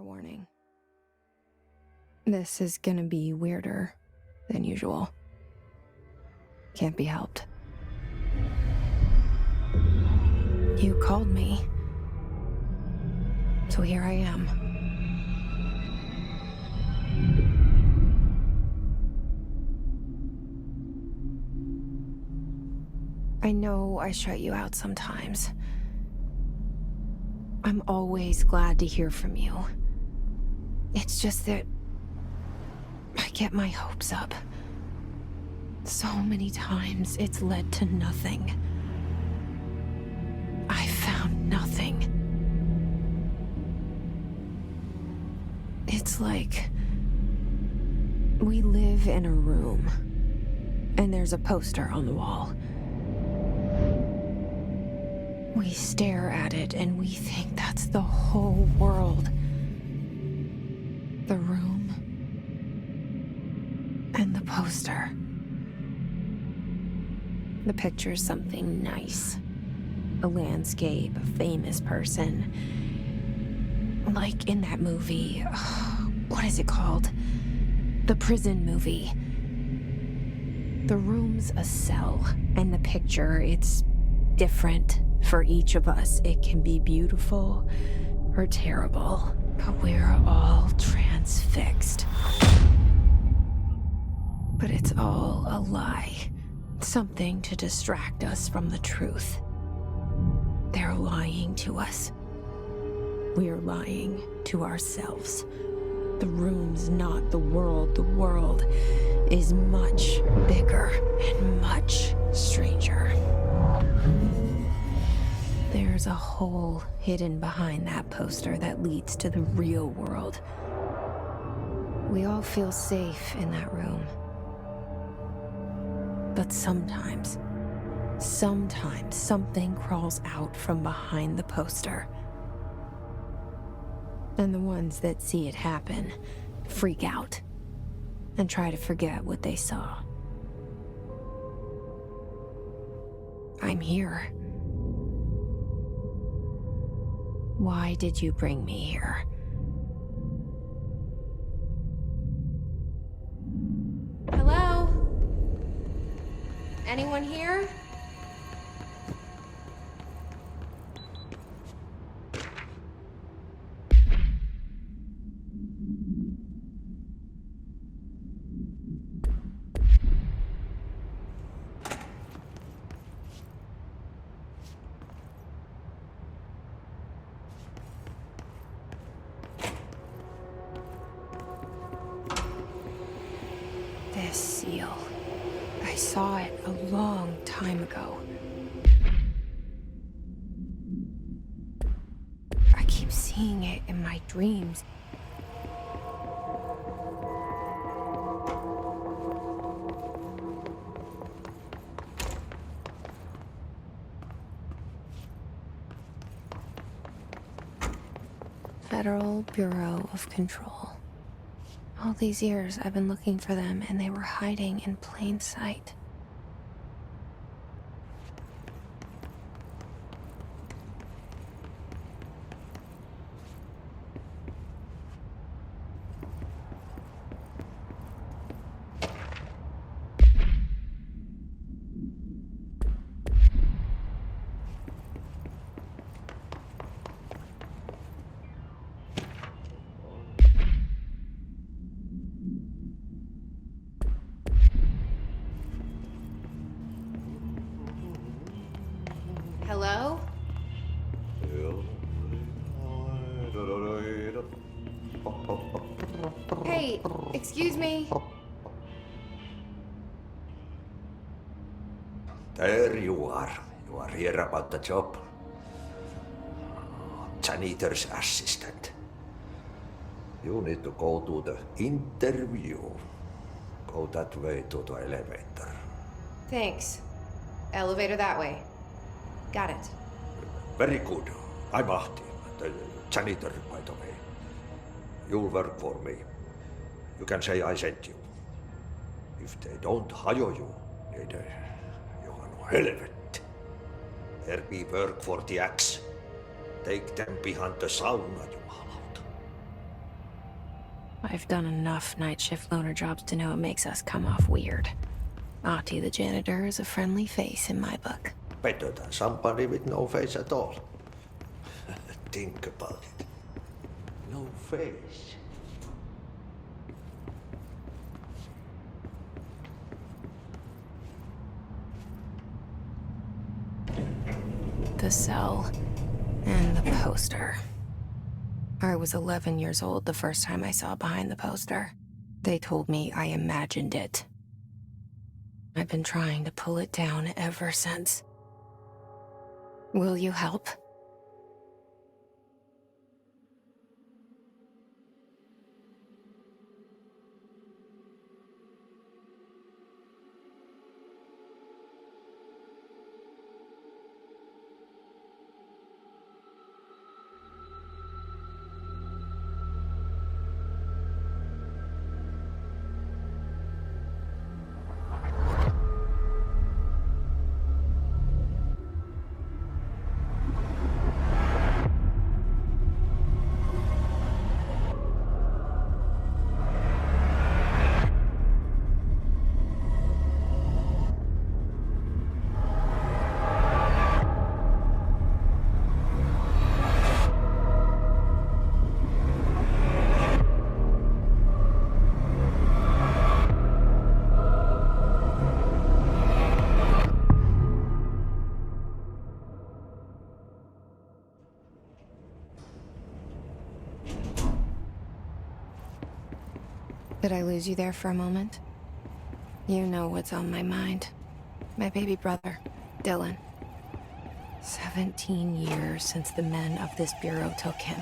warning. This is gonna be weirder than usual. Can't be helped. You called me. So here I am. I know I shut you out sometimes. I'm always glad to hear from you. It's just that I get my hopes up. So many times it's led to nothing. I found nothing. It's like we live in a room, and there's a poster on the wall. We stare at it and we think that's the whole world. The room and the poster. The picture's something nice. A landscape, a famous person. Like in that movie, what is it called? The prison movie. The room's a cell, and the picture, it's different for each of us. It can be beautiful or terrible, but we're all transfixed. But it's all a lie. Something to distract us from the truth. They're lying to us. We're lying to ourselves. The room's not the world. The world is much bigger and much stranger. There's a hole hidden behind that poster that leads to the real world. We all feel safe in that room. But sometimes something crawls out from behind the poster. And the ones that see it happen freak out and try to forget what they saw. I'm here. Why did you bring me here? Hello? Anyone here? This seal. I saw it a long time ago. I keep seeing it in my dreams. Federal Bureau of Control. All these years I've been looking for them, and they were hiding in plain sight. Hello? Hey, excuse me. There you are. You are here about the job. Janitor's assistant. You need to go to the interview. Go that way to the elevator. Thanks. Elevator that way. Got it. Very good. I'm Ahti, the janitor, by the way. You'll work for me. You can say I sent you. If they don't hire you, niin Johan helvet. There be work for the axe. Take them behind the sauna, jumalauta. I've done enough night shift loner jobs to know it makes us come off weird. Ahti the janitor is a friendly face in my book. Better than somebody with no face at all. Think about it. No face. The cell and the poster. I was 11 years old the first time I saw behind the poster. They told me I imagined it. I've been trying to pull it down ever since. Will you help? Did I lose you there for a moment? You know what's on my mind. My baby brother, Dylan. 17 years since the men of this bureau took him.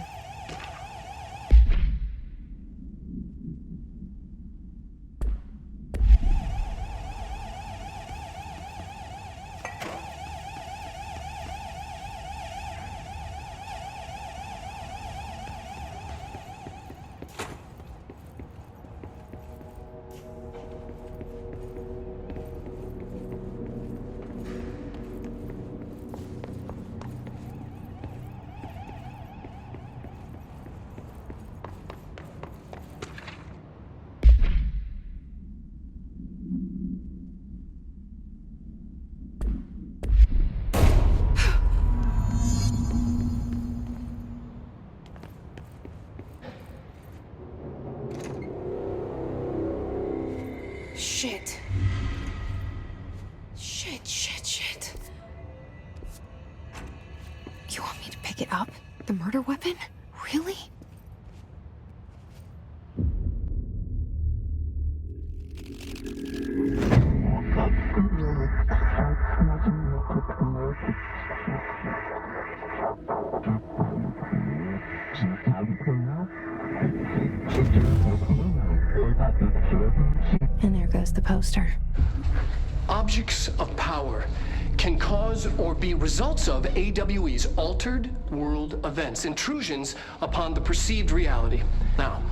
Shit. Shit. You want me to pick it up? The murder weapon? Really? And there goes the poster. Objects of power can cause or be results of AWE's altered world events, intrusions upon the perceived reality. Now,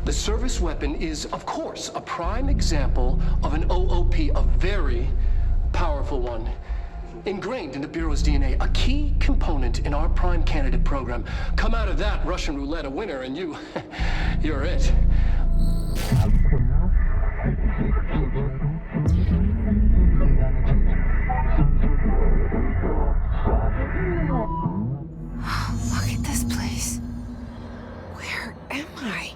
the service weapon is, of course, a prime example of an OOP, a very powerful one, ingrained in the Bureau's DNA, a key component in our prime candidate program. Come out of that Russian roulette a winner and you're it. Look at this place. Where am I?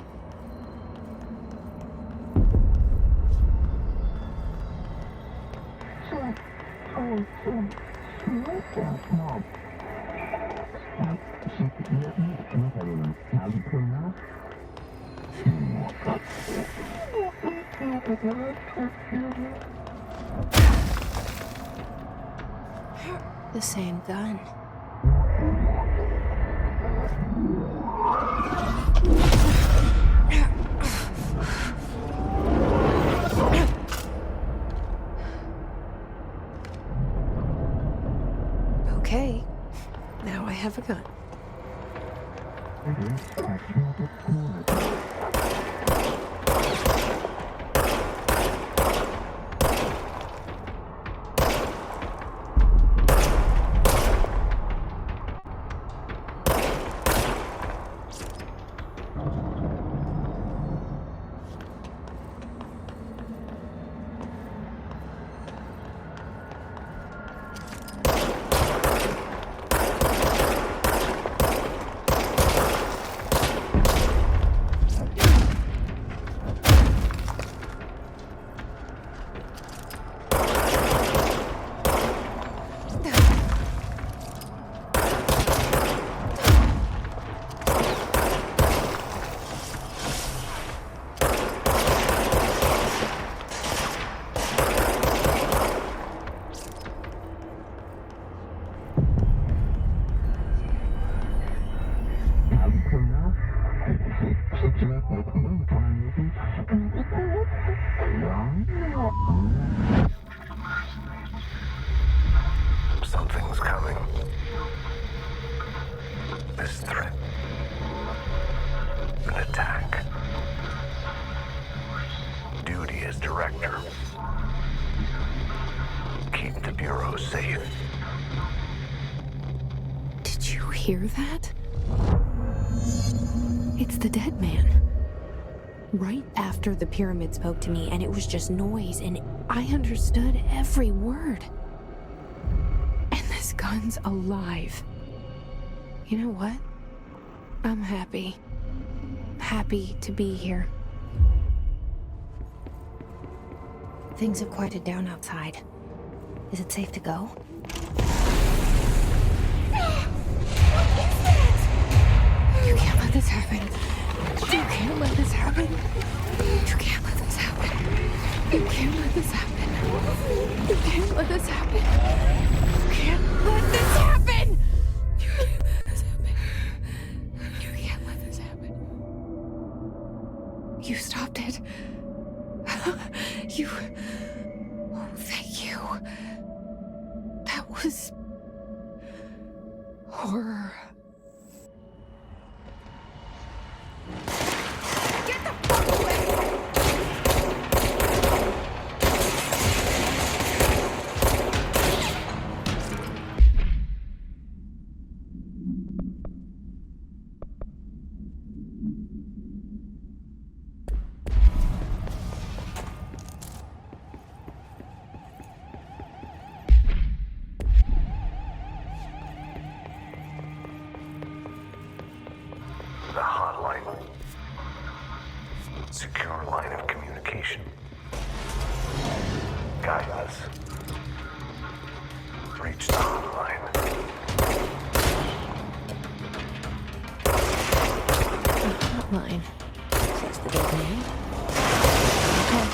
The same gun. Okay, now I have a gun. Bureau safe. Did you hear that? It's the dead man. Right after the pyramid spoke to me, and it was just noise, and I understood every word. And this gun's alive. You know what? I'm happy. Happy to be here. Things have quieted down outside. Is it safe to go? You can't let this happen. You can't let this happen. You can't let this happen. You can't let this happen. You can't let this happen. You can't let this happen. You can't let this happen. You can't let this happen. You stopped it. You... Oh, thank you. That was... horror. Get the fuck away! The hotline. Secure line of communication. Guide us. Reach the hotline. Hotline. That's the dead man. Okay.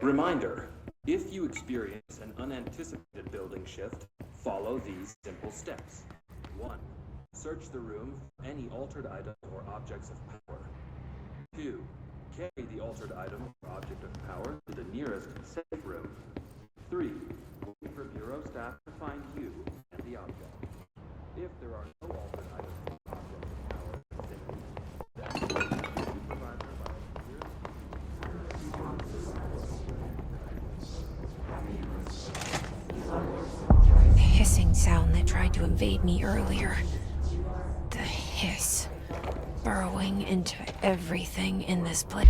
Reminder, if you experience an unanticipated building shift, follow these simple steps. 1. Search the room for any altered items or objects of power. 2. Carry the altered item or object of power to the nearest safe room. 3. Wait for Bureau staff to find you and the object. If there are no altered items or objects of power in the vicinity, then the supervisor The hissing sound that tried to invade me earlier. The hiss. Burrowing into everything in this place.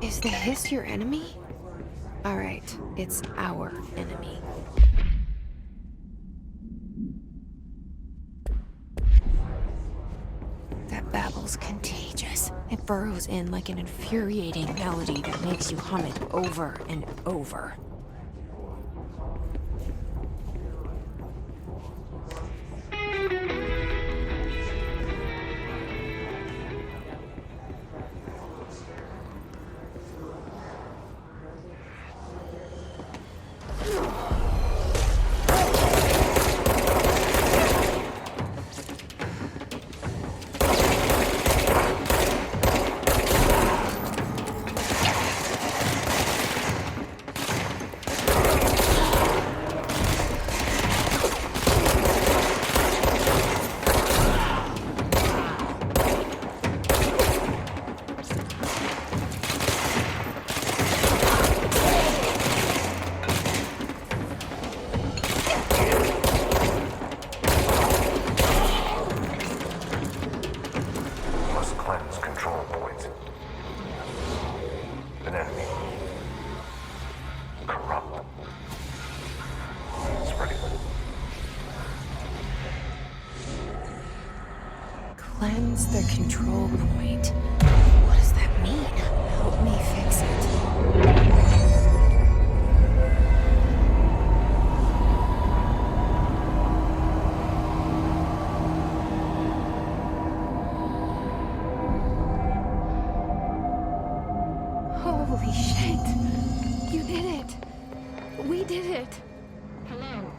Is the hiss your enemy? Alright, it's our enemy. feels contagious. It burrows in like an infuriating melody that makes you hum it over and over. Must cleanse control points. An enemy. Corrupt. Spreading. Cleanse the control point. What does that mean? Help me fix it. Holy shit. You did it. We did it. Hello?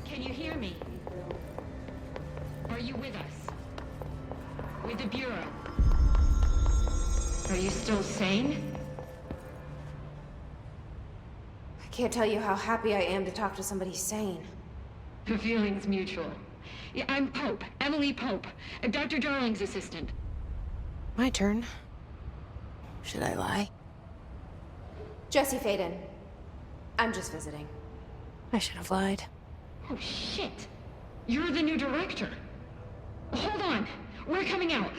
Can you hear me? Are you with us? With the Bureau? Are you still sane? I can't tell you how happy I am to talk to somebody sane. The feeling's mutual. Yeah, I'm Pope, Emily Pope, Dr. Darling's assistant. My turn. Should I lie? Jesse Faden. I'm just visiting. I should have lied. Oh, shit. You're the new director. Hold on. We're coming out.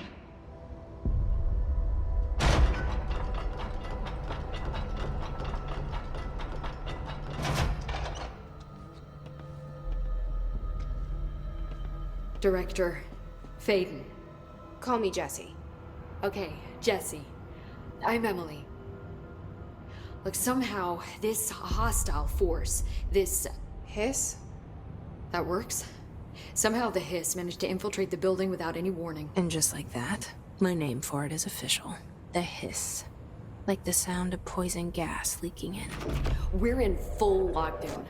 Director Faden. Call me Jesse. Okay, Jesse. I'm Emily. Look, somehow this hostile force, this... Hiss? that works? Somehow the Hiss managed to infiltrate the building without any warning. And just like that, my name for it is official. The Hiss. Like the sound of poison gas leaking in. We're in full lockdown.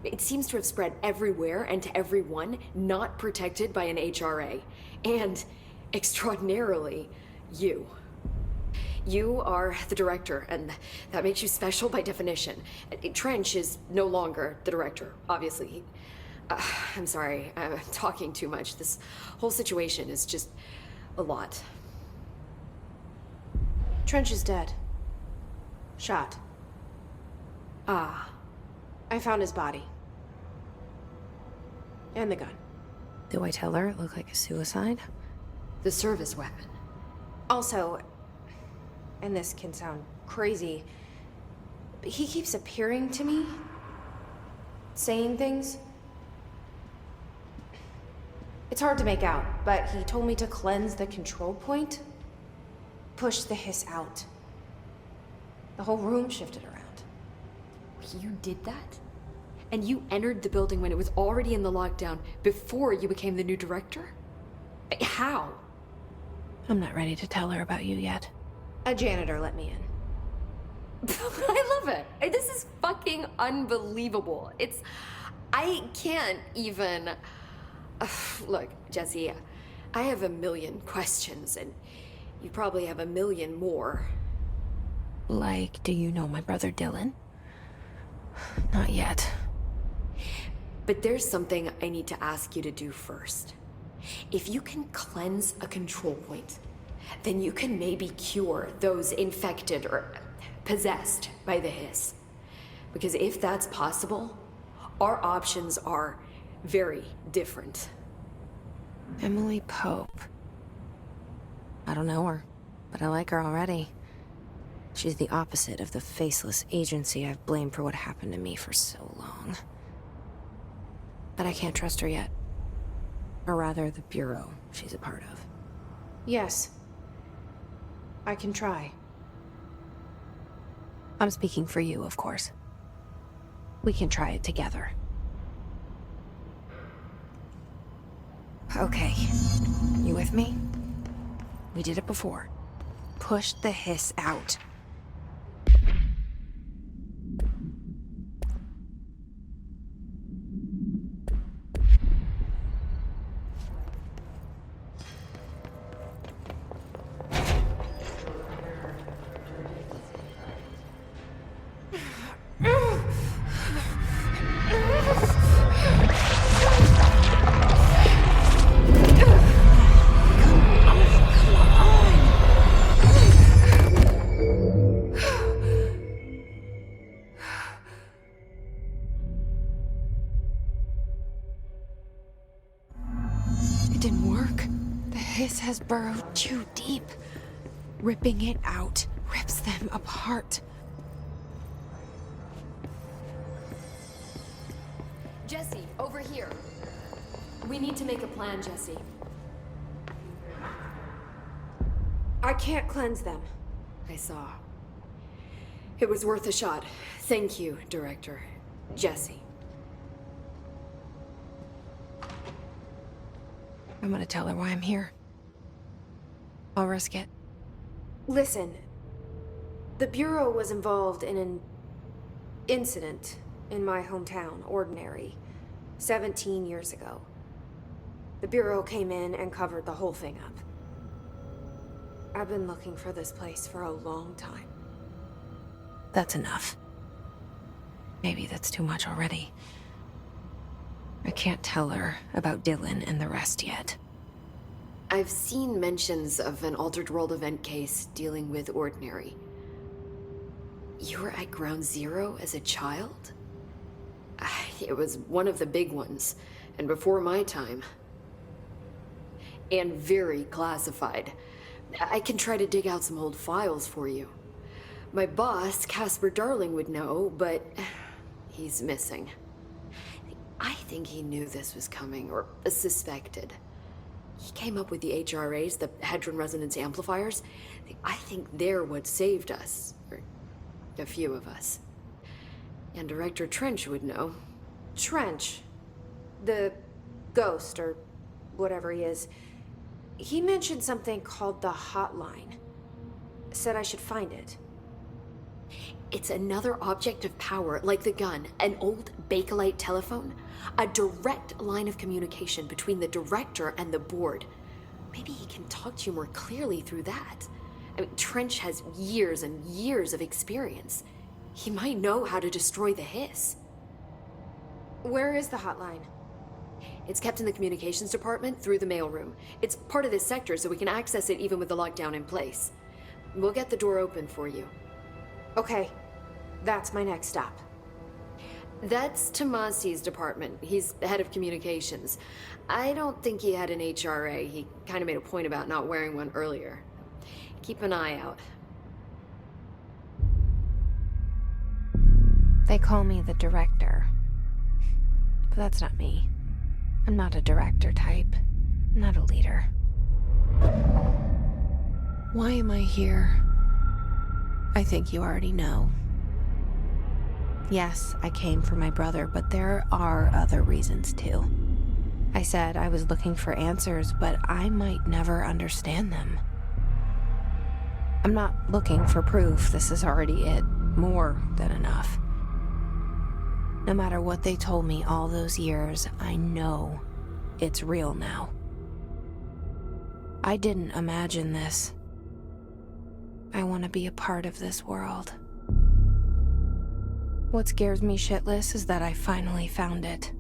It seems to have spread everywhere and to everyone not protected by an HRA. And, extraordinarily, you. You are the director, and that makes you special by definition. Trench is no longer the director, obviously. I'm sorry, I'm talking too much. This whole situation is just a lot. Trench is dead. Shot. Ah. I found his body. And the gun. Do I tell her it looked like a suicide? The service weapon. Also, and this can sound crazy, but he keeps appearing to me. Saying things. It's hard to make out, but he told me to cleanse the control point. Push the Hiss out. The whole room shifted around. You did that? And you entered the building when it was already in the lockdown before you became the new director? How? I'm not ready to tell her about you yet. A janitor let me in. I love it. This is fucking unbelievable. I can't even... Look, Jesse, I have a million questions, and you probably have a million more. Like, do you know my brother Dylan? Not yet. But there's something I need to ask you to do first. If you can cleanse a control point, then you can maybe cure those infected or possessed by the Hiss. Because if that's possible, our options are very different. Emily Pope. I don't know her, but I like her already. She's the opposite of the faceless agency I've blamed for what happened to me for so long. But I can't trust her yet. Or rather, the Bureau she's a part of. Yes. I can try. I'm speaking for you, of course. We can try it together. Okay. You with me? We did it before. Push the hiss out. Has burrowed too deep. Ripping it out rips them apart. Jesse, over here. We need to make a plan, Jesse. I can't cleanse them. I saw. It was worth a shot. Thank you, Director. Jesse. I'm gonna tell her why I'm here. I'll risk it. Listen, the Bureau was involved in an incident in my hometown, Ordinary, 17 years ago. The Bureau came in and covered the whole thing up. I've been looking for this place for a long time. That's enough. Maybe that's too much already. I can't tell her about Dylan and the rest yet. I've seen mentions of an Altered World event case dealing with Ordinary. You were at Ground Zero as a child? It was one of the big ones, and before my time. And very classified. I can try to dig out some old files for you. My boss, Casper Darling, would know, but he's missing. I think he knew this was coming, or suspected. He came up with the HRAs, the Hadron Resonance Amplifiers. I think they're what saved us. Or a few of us. And Director Trench would know. Trench? The ghost, or whatever he is. He mentioned something called the Hotline. Said I should find it. It's another object of power, like the gun, an old Bakelite telephone. A direct line of communication between the director and the board. Maybe he can talk to you more clearly through that. I mean, Trench has years and years of experience. He might know how to destroy the hiss. Where is the hotline? It's kept in the communications department through the mailroom. It's part of this sector, so we can access it even with the lockdown in place. We'll get the door open for you. Okay, that's my next stop. That's Tomasi's department. He's the head of communications. I don't think he had an HRA. He kind of made a point about not wearing one earlier. Keep an eye out. They call me the director. But that's not me. I'm not a director type. I'm not a leader. Why am I here? I think you already know. Yes, I came for my brother, but there are other reasons too. I said I was looking for answers, but I might never understand them. I'm not looking for proof. This is already it. More than enough. No matter what they told me all those years, I know it's real now. I didn't imagine this. I want to be a part of this world. What scares me shitless is that I finally found it.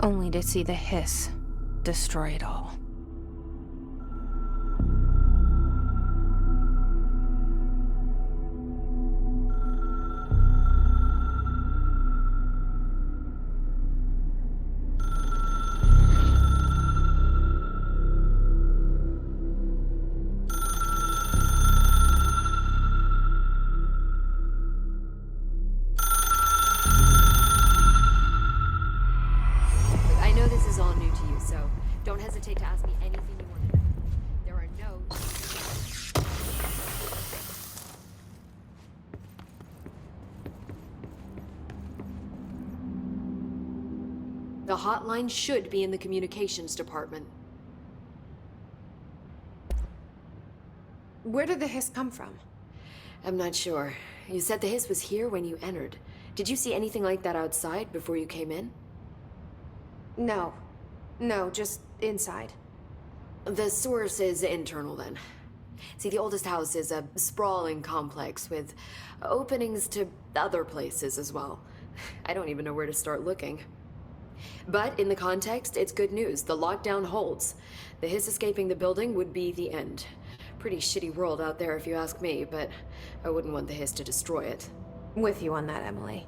Only to see the hiss destroy it all. I know this is all new to you, so don't hesitate to ask me anything you want to know. The hotline should be in the communications department. Where did the hiss come from? I'm not sure. You said the hiss was here when you entered. Did you see anything like that outside before you came in? No. No, just inside. The source is internal then. See, the oldest house is a sprawling complex with openings to other places as well. I don't even know where to start looking. But in the context, it's good news. The lockdown holds. The hiss escaping the building would be the end. Pretty shitty world out there if you ask me, but I wouldn't want the hiss to destroy it. With you on that, Emily.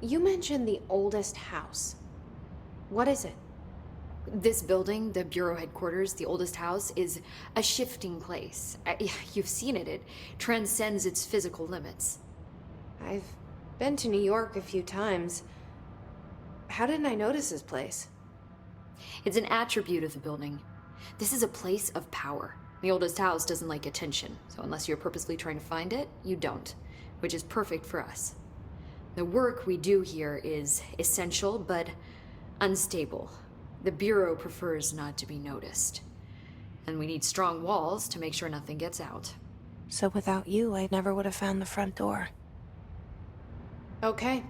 You mentioned the oldest house. What is it? This building, the Bureau headquarters, the oldest house, is a shifting place. You've seen it. It transcends its physical limits. I've been to New York a few times. How didn't I notice this place? It's an attribute of the building. This is a place of power. The oldest house doesn't like attention, so unless you're purposely trying to find it, you don't, which is perfect for us. The work we do here is essential, but unstable. The Bureau prefers not to be noticed. And we need strong walls to make sure nothing gets out. So without you, I never would have found the front door. Okay.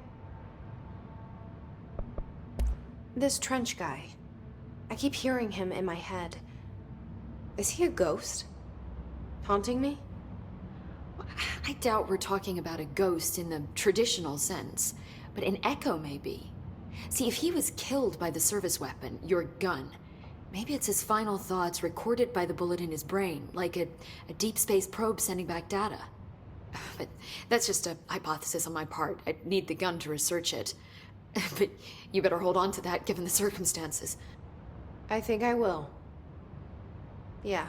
This Trench guy. I keep hearing him in my head. Is he a ghost? Haunting me? I doubt we're talking about a ghost in the traditional sense, but an echo maybe. See, if he was killed by the service weapon, your gun, maybe it's his final thoughts recorded by the bullet in his brain, like a deep space probe sending back data. But that's just a hypothesis on my part. I'd need the gun to research it. But you better hold on to that given the circumstances. I think I will. Yeah.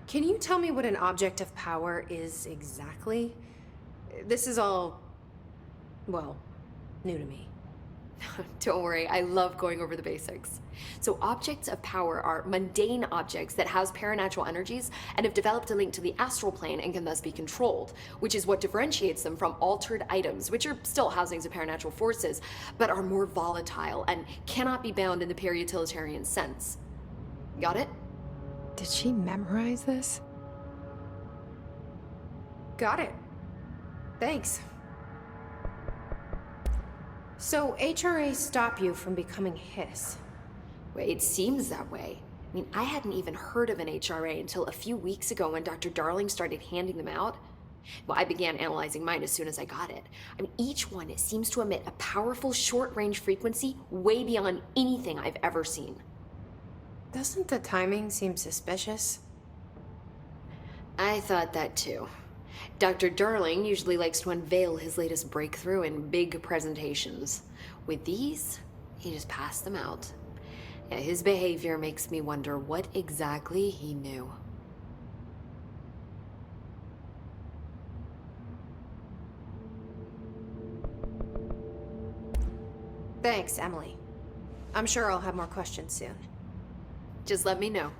Can you tell me what an object of power is exactly? This is all, well, new to me. Don't worry, I love going over the basics. So objects of power are mundane objects that house paranatural energies and have developed a link to the astral plane and can thus be controlled, which is what differentiates them from altered items, which are still housings of paranatural forces, but are more volatile and cannot be bound in the peri-utilitarian sense. Got it? Did she memorize this? Got it. Thanks. So HRA stop you from becoming Hiss? Well, it seems that way. I mean, I hadn't even heard of an HRA until a few weeks ago when Dr. Darling started handing them out. Well, I began analyzing mine as soon as I got it. I mean, each one seems to emit a powerful short-range frequency way beyond anything I've ever seen. Doesn't the timing seem suspicious? I thought that too. Dr. Darling usually likes to unveil his latest breakthrough in big presentations. With these, he just passed them out. Yeah, his behavior makes me wonder what exactly he knew. Thanks, Emily. I'm sure I'll have more questions soon. Just let me know.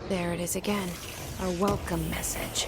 There it is again. Our welcome message.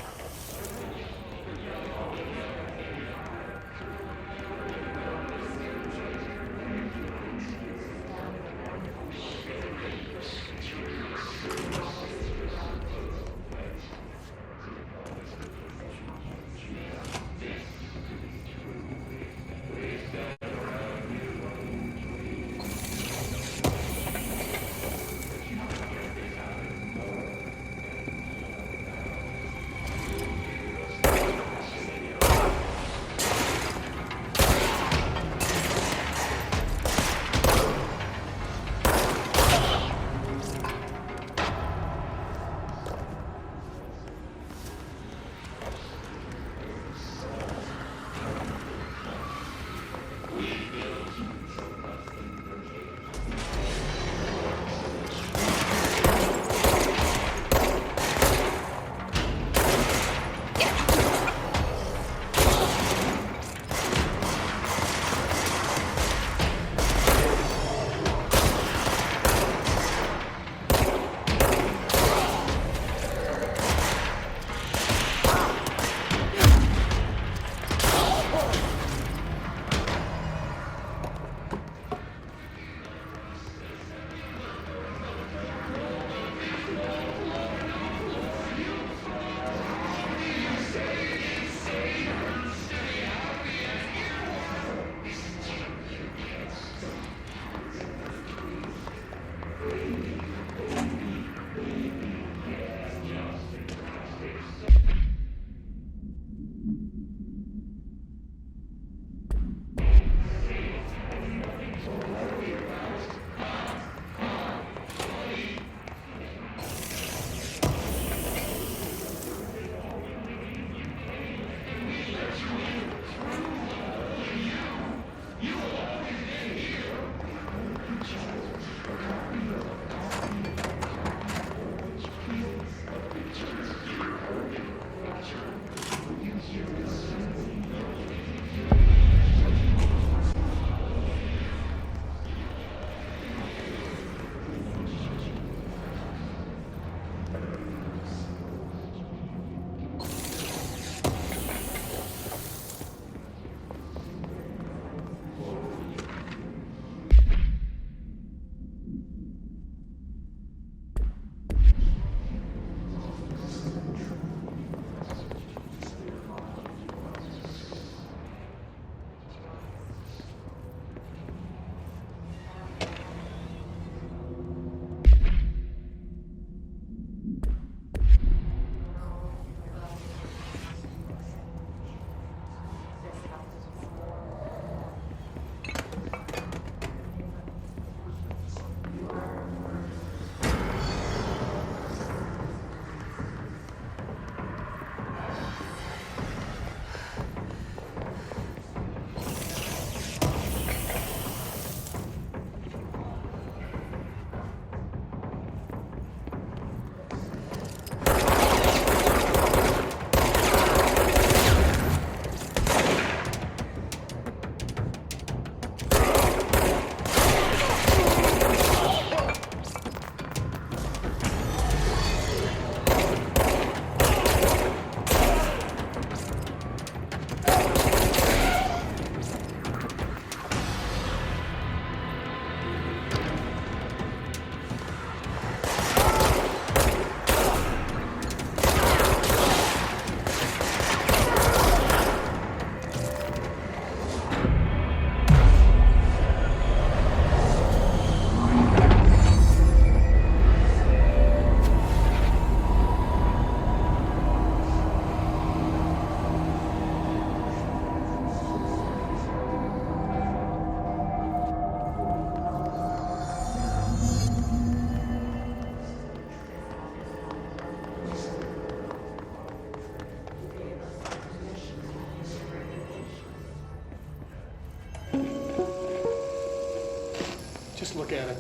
Just look at it.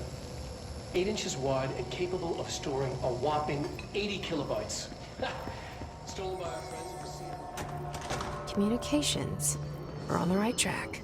8 inches wide and capable of storing a whopping 80 kilobytes. Stolen by our friends at the scene. Communications. We're on the right track.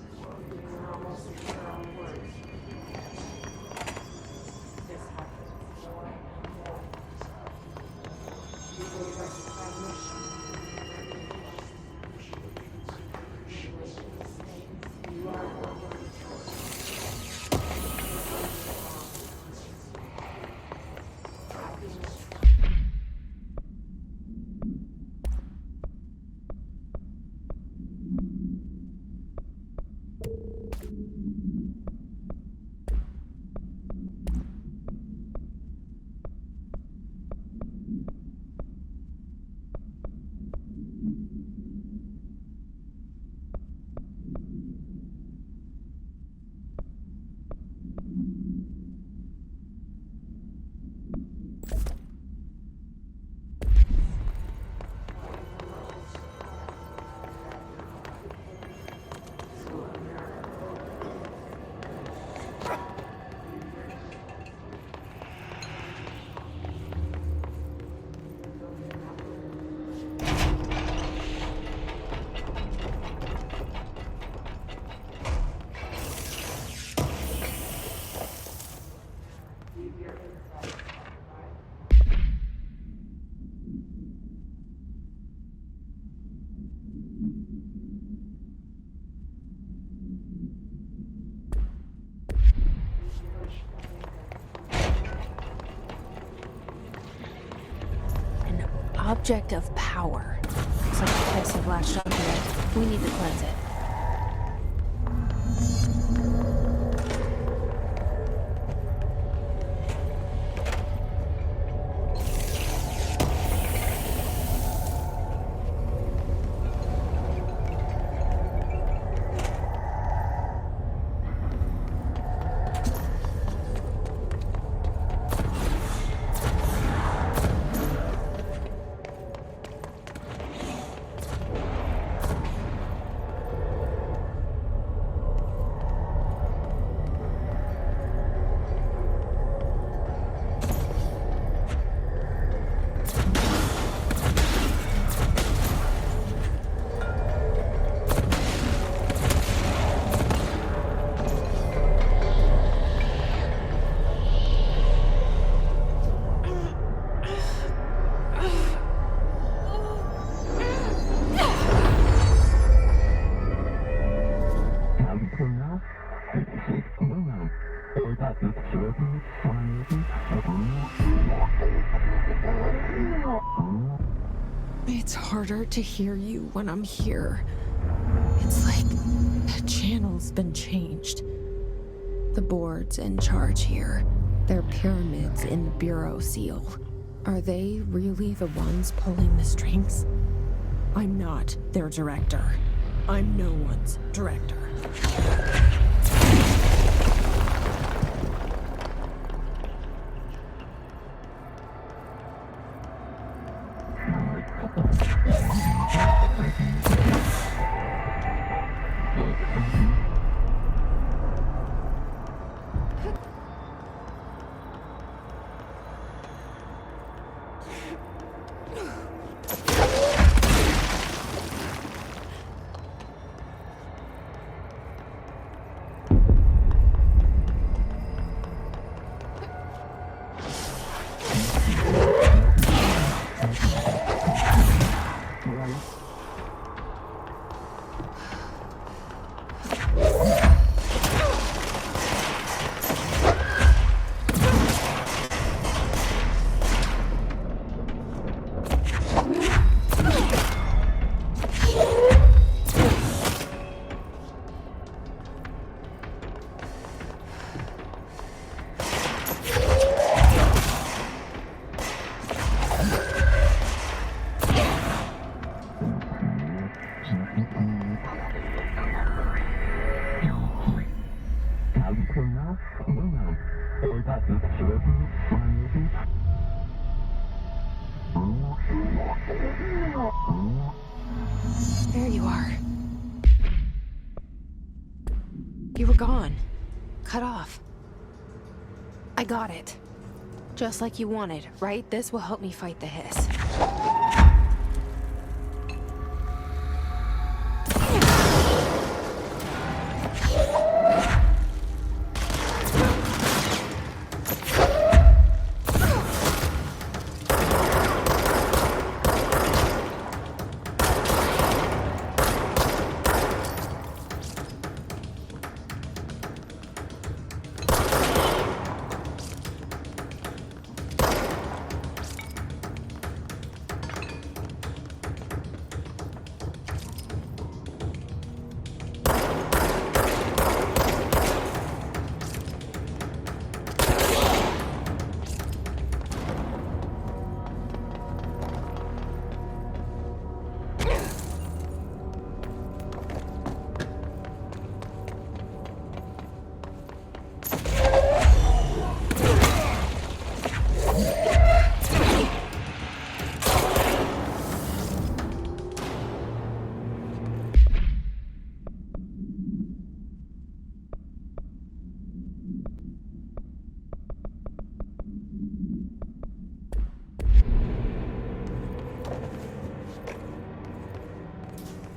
Object of power. Looks like the place have latched onto it. We need to cleanse it. It's harder to hear you when I'm here. It's like the channel's been changed. The board's in charge here. They're pyramids in the Bureau seal. Are they really the ones pulling the strings? I'm not their director. I'm no one's director. There you are. You were gone. Cut off. I got it. Just like you wanted, right? This will help me fight the hiss.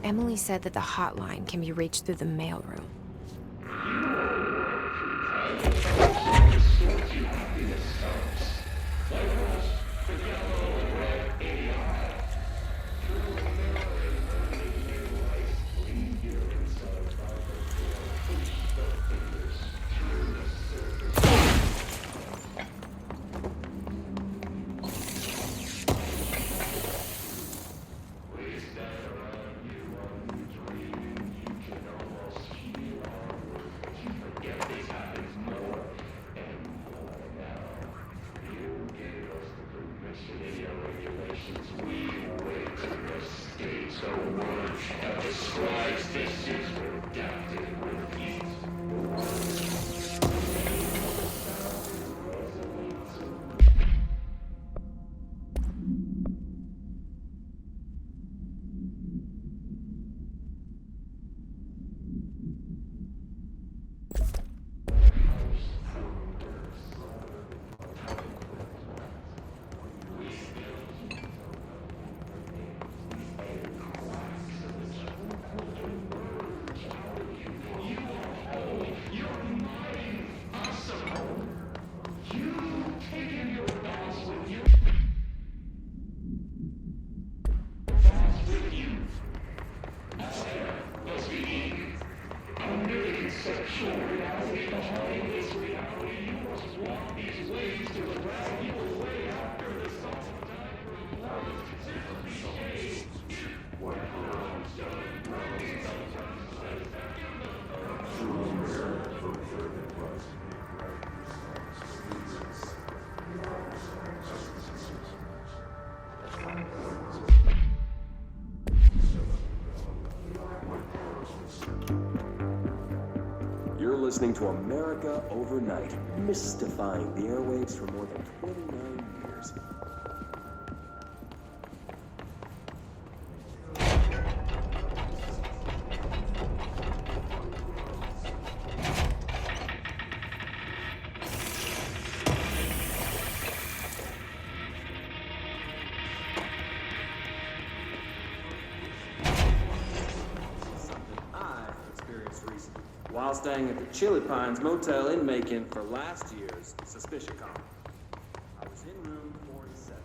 Emily said that the hotline can be reached through the mailroom. You're listening to America Overnight, mystifying the airwaves for more than 29 years. While staying at the Chili Pines Motel in Macon for last year's Suspicion Con. I was in room 47.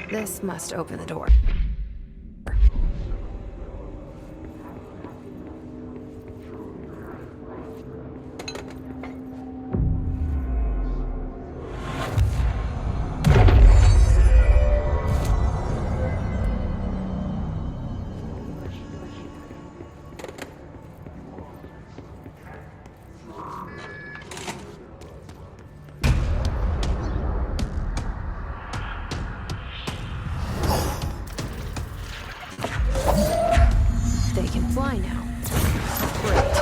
This must open the door. They can fly now. Great.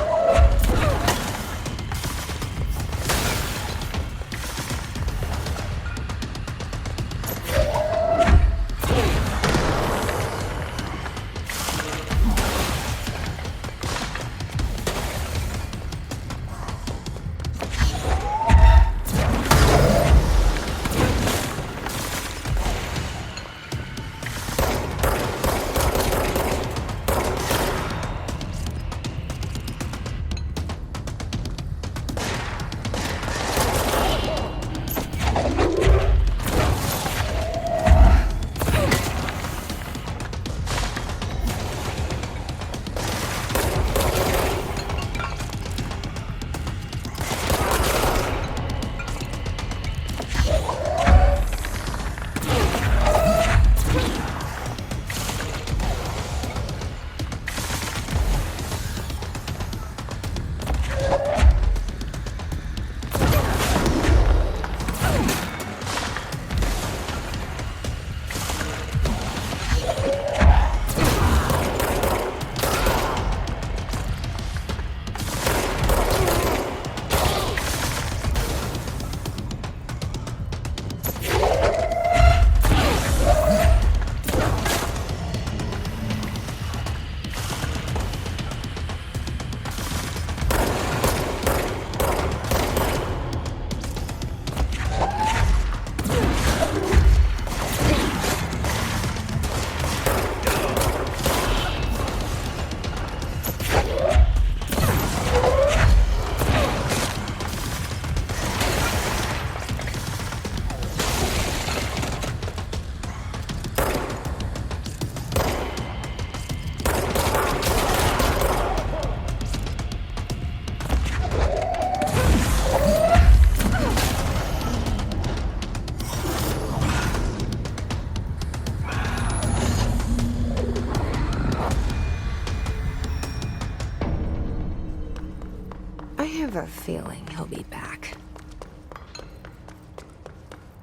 I have a feeling he'll be back.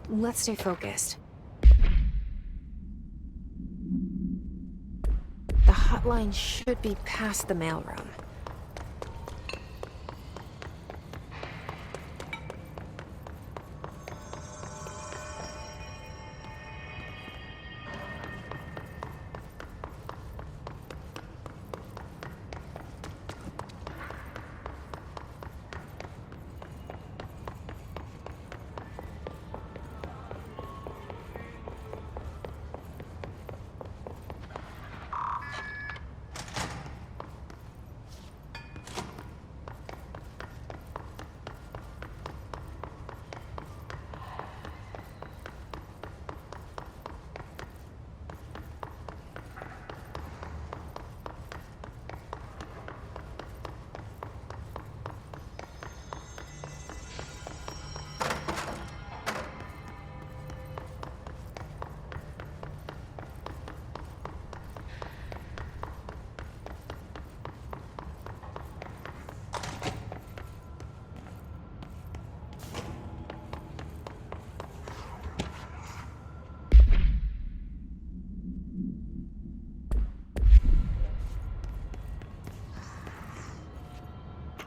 Let's stay focused. The hotline should be past the mailroom.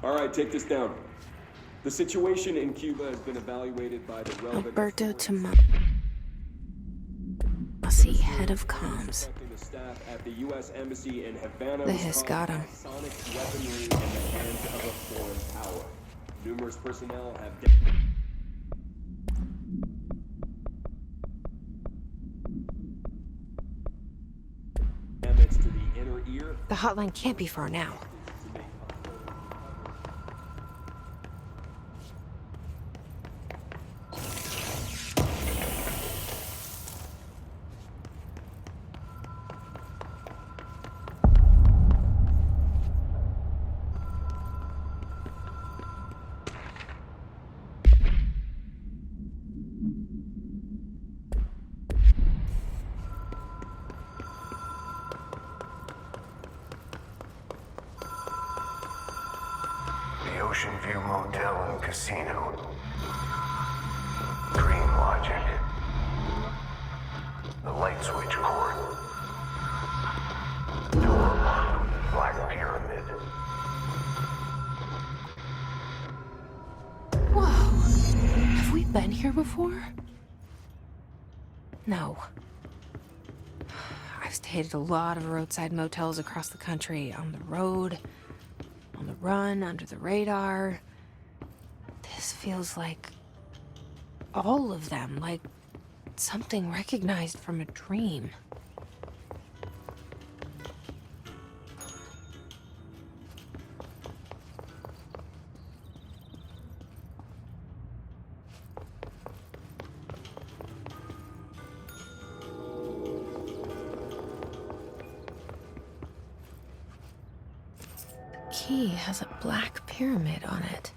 All right, take this down. The situation in Cuba has been evaluated by the relevant... Alberto Tomasi, head of comms. The staff at the U.S. Embassy in Havana The Hiss got him. sonic weaponry in the hands of a foreign power. Numerous personnel have... damage to the inner ear. The hotline can't be far now. Ocean View Motel and Casino. Dream Logic. The Light Switch Court. Door locked. Black Pyramid. Whoa. Have we been here before? No. I've stayed at a lot of roadside motels across the country, on the road, on the run, under the radar. This feels like all of them, like something recognized from a dream. The key has a black pyramid on it.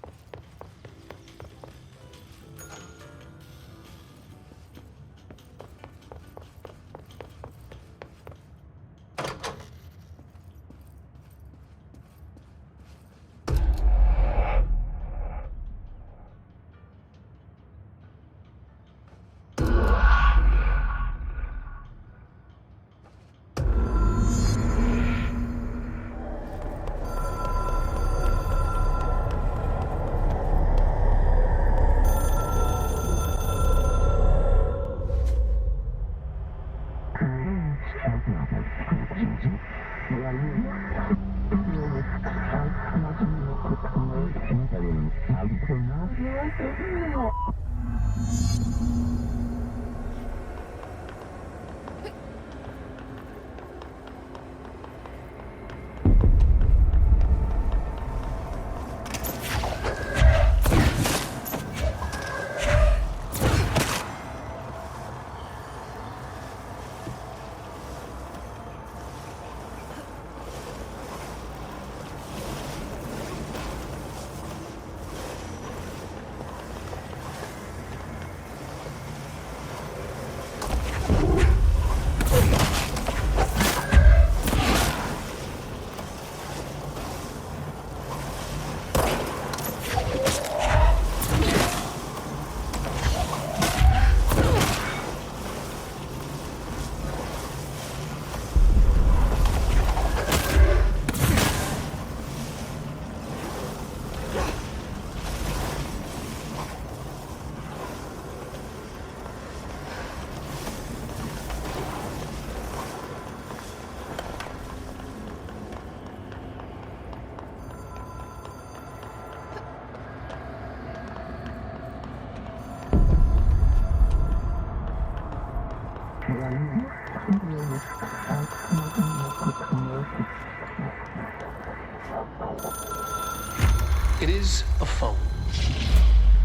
It is a phone.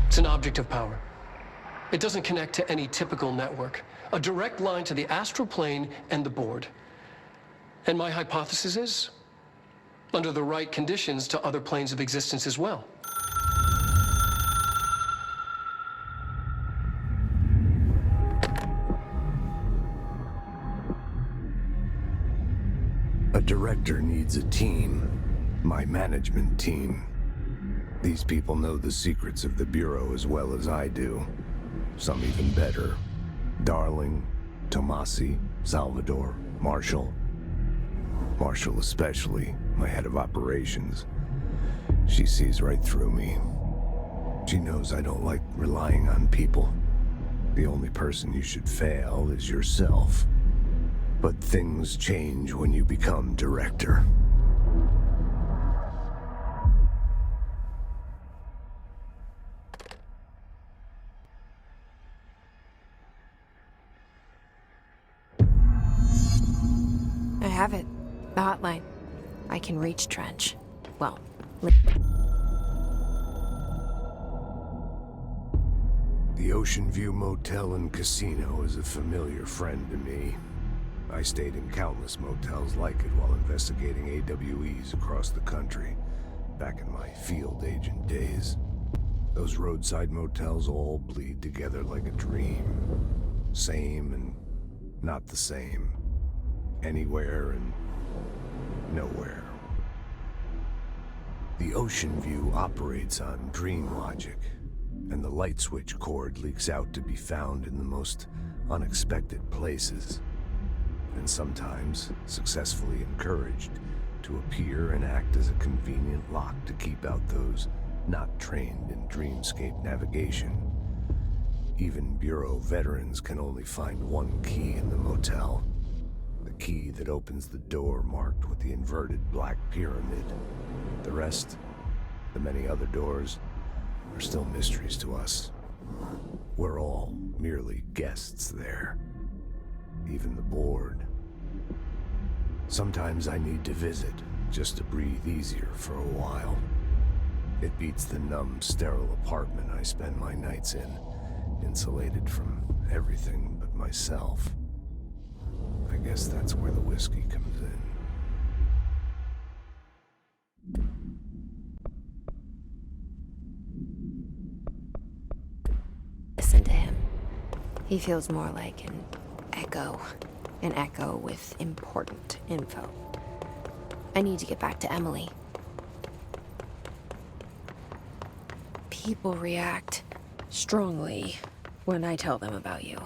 It's an object of power. It doesn't connect to any typical network. A direct line to the astral plane and the board. And my hypothesis is, under the right conditions, to other planes of existence as well. A director needs a team. My management team. These people know the secrets of the Bureau as well as I do. Some even better. Darling, Tomasi, Salvador, Marshall. Marshall especially, my head of operations. She sees right through me. She knows I don't like relying on people. The only person you should fail is yourself. But things change when you become director. I have it. The hotline. I can reach Trench. Well, The Ocean View Motel and Casino is a familiar friend to me. I stayed in countless motels like it while investigating AWEs across the country, back in my field agent days. Those roadside motels all bleed together like a dream. Same and not the same. Anywhere and nowhere. The Ocean View operates on dream logic, and the light switch cord leaks out to be found in the most unexpected places, and sometimes successfully encouraged to appear and act as a convenient lock to keep out those not trained in dreamscape navigation. Even Bureau veterans can only find one key in the motel. The key that opens the door marked with the inverted black pyramid. The rest, the many other doors, are still mysteries to us. We're all merely guests there. Even the board. Sometimes I need to visit, just to breathe easier for a while. It beats the numb, sterile apartment I spend my nights in, insulated from everything but myself. I guess that's where the whiskey comes in. Listen to him. He feels more like an echo with important info. I need to get back to Emily. People react strongly when I tell them about you.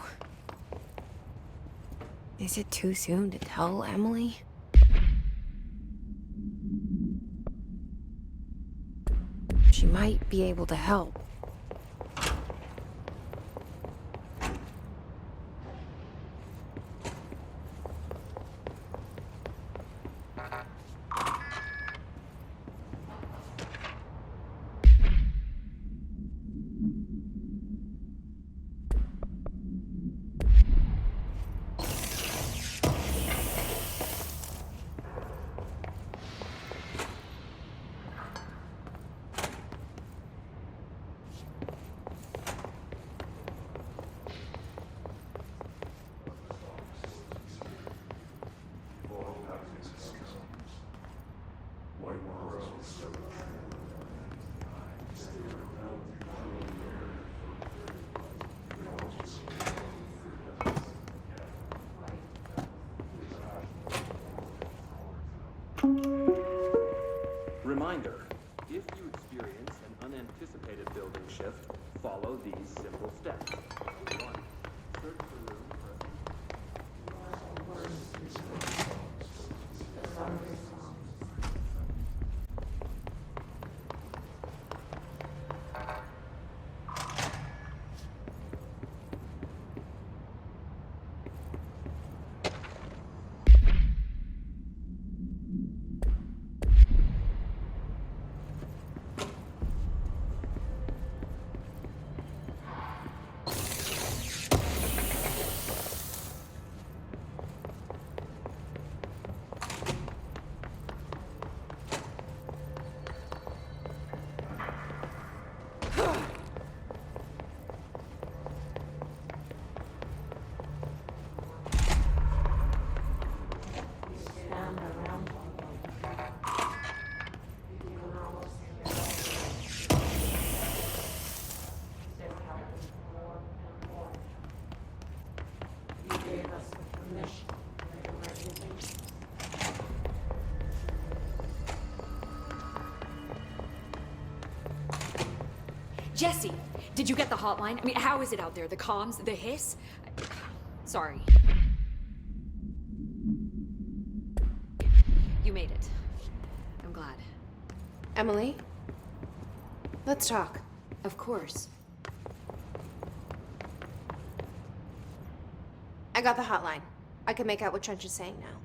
Is it too soon to tell Emily? She might be able to help. Reminder, if you experience an unanticipated building shift, follow these simple steps. 1. Search the room for... Jesse, did you get the hotline? I mean, how is it out there? The comms? The hiss? Sorry. You made it. I'm glad. Emily? Let's talk. Of course. I got the hotline. I can make out what Trench is saying now.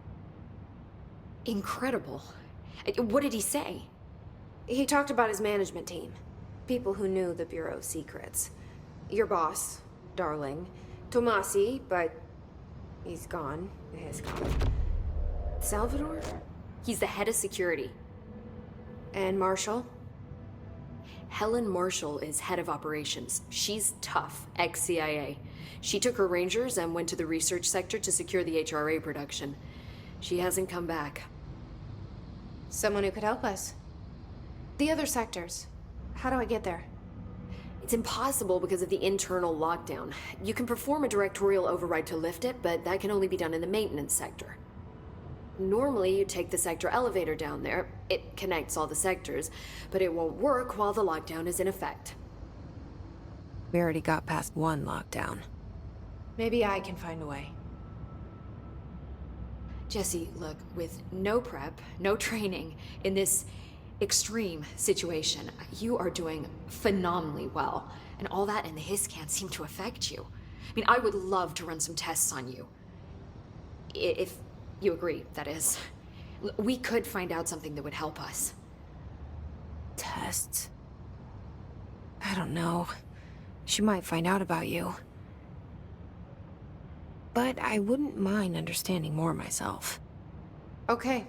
Incredible. What did he say? He talked about his management team. People who knew the Bureau's secrets. Your boss, Darling. Tomasi, but he's gone. He's gone. Salvador? He's the head of security. And Marshall? Helen Marshall is head of operations. She's tough, ex-CIA. She took her Rangers and went to the research sector to secure the HRA production. She hasn't come back. Someone who could help us. The other sectors. How do I get there? It's impossible because of the internal lockdown. You can perform a directorial override to lift it, but that can only be done in the maintenance sector. Normally, you take the sector elevator down there. It connects all the sectors, but it won't work while the lockdown is in effect. We already got past one lockdown. Maybe I can find a way. Jesse, look, with no prep, no training, in this extreme situation, you are doing phenomenally well. And all that and the hiss can't seem to affect you. I mean, I would love to run some tests on you. If you agree, that is. We could find out something that would help us. Tests? I don't know. She might find out about you. But I wouldn't mind understanding more myself. Okay.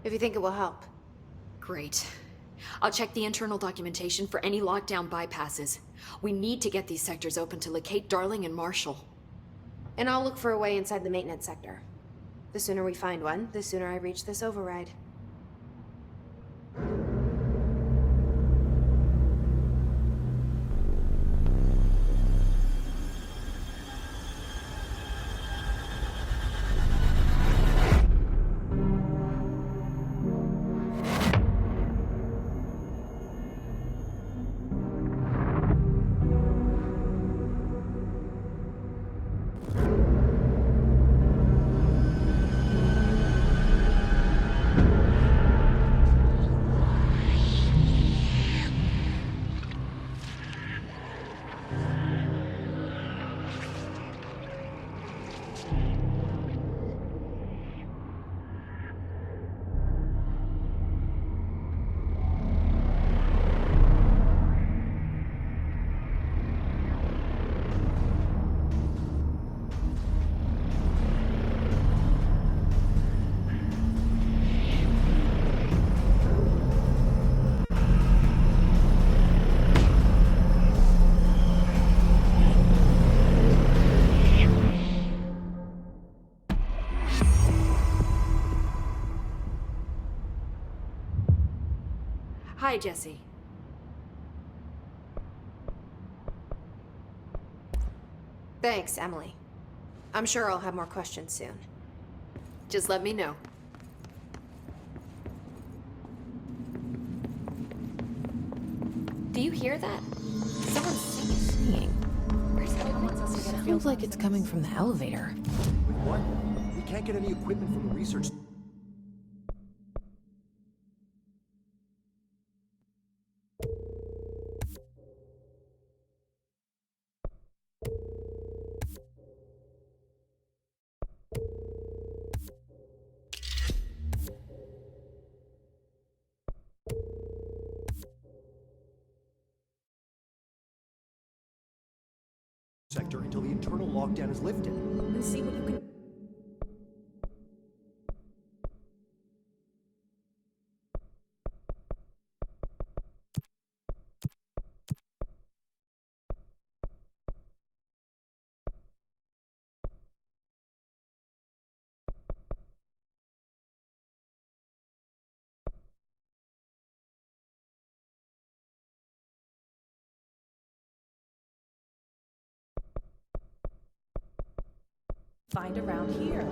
If you think it will help. Great. I'll check the internal documentation for any lockdown bypasses. We need to get these sectors open to locate Darling and Marshall. And I'll look for a way inside the maintenance sector. The sooner we find one, the sooner I reach this override. Hi, Jesse. Thanks, Emily. I'm sure I'll have more questions soon. Just let me know. Do you hear that? Someone's singing. Where's everyone wants us to get a feel? Sounds like it's coming from the elevator. What? We can't get any equipment from the research. Sector until the internal lockdown is lifted. And see what you can. Find around here.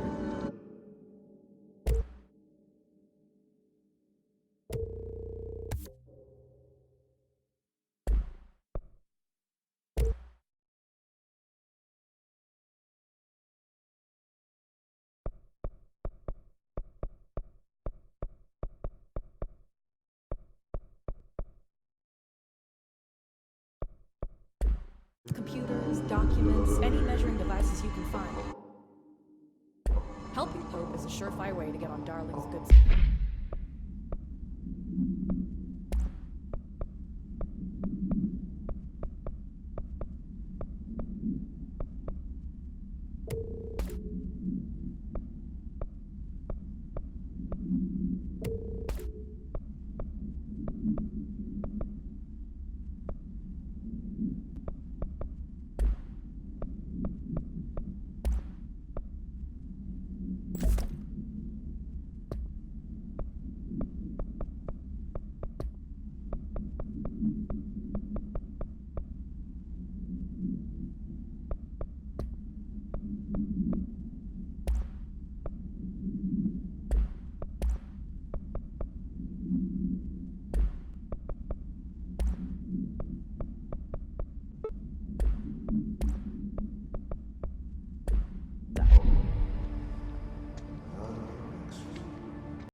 Computers, documents, any measuring devices you can find. Helping Pope is a surefire way to get on Darling's good side.